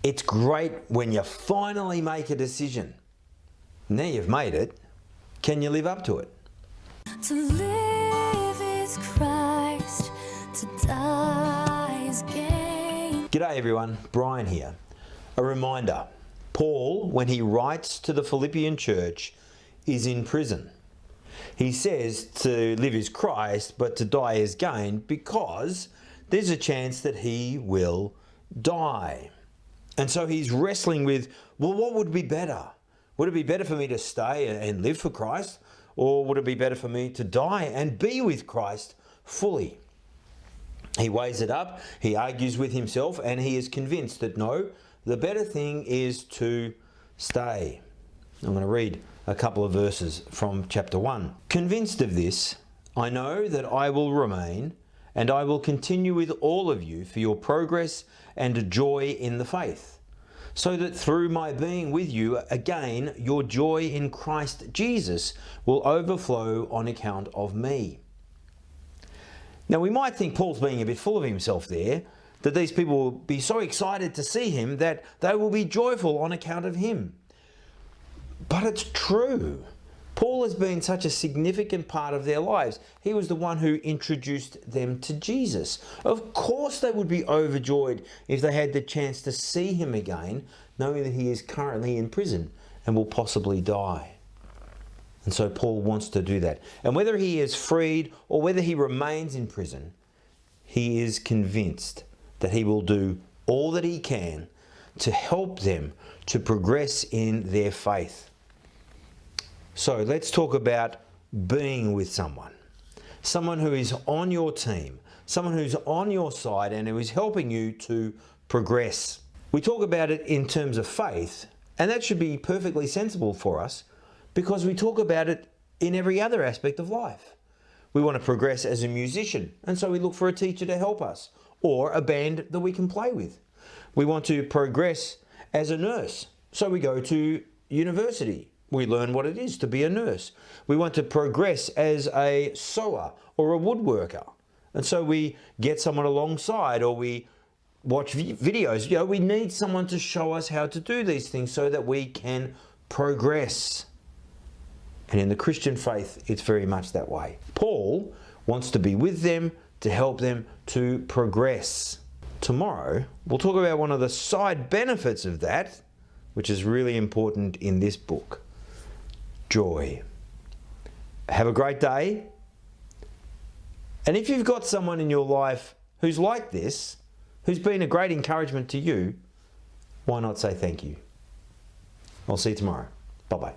It's great when you finally make a decision. Now you've made it, can you live up to it? To live is Christ, to die is gain. G'day everyone, Brian here. A reminder, Paul, when he writes to the Philippian church, is in prison. He says to live is Christ, but to die is gain, because there's a chance that he will die. And so he's wrestling with, well, what would be better? Would it be better for me to stay and live for Christ? Or would it be better for me to die and be with Christ fully? He weighs it up, he argues with himself, and he is convinced that no, the better thing is to stay. I'm going to read a couple of verses from chapter 1. Convinced of this, I know that I will remain and I will continue with all of you for your progress and joy in the faith, so that through my being with you again, your joy in Christ Jesus will overflow on account of me. Now we might think Paul's being a bit full of himself there, that these people will be so excited to see him that they will be joyful on account of him. But it's true. Paul has been such a significant part of their lives. He was the one who introduced them to Jesus. Of course they would be overjoyed if they had the chance to see him again, knowing that he is currently in prison and will possibly die. And so Paul wants to do that. And whether he is freed or whether he remains in prison, he is convinced that he will do all that he can to help them to progress in their faith. So let's talk about being with someone who is on your team, someone who's on your side and who is helping you to progress. We talk about it in terms of faith, and that should be perfectly sensible for us because we talk about it in every other aspect of life. We want to progress as a musician, and so we look for a teacher to help us, or a band that we can play with. We want to progress as a nurse, so we go to university. We learn what it is to be a nurse. We want to progress as a sewer or a woodworker, and so we get someone alongside, or we watch videos. You know, we need someone to show us how to do these things so that we can progress. And in the Christian faith, it's very much that way. Paul wants to be with them to help them to progress. Tomorrow, we'll talk about one of the side benefits of that, which is really important in this book. Joy. Have a great day. And if you've got someone in your life who's like this, who's been a great encouragement to you, why not say thank you? I'll see you tomorrow. Bye-bye.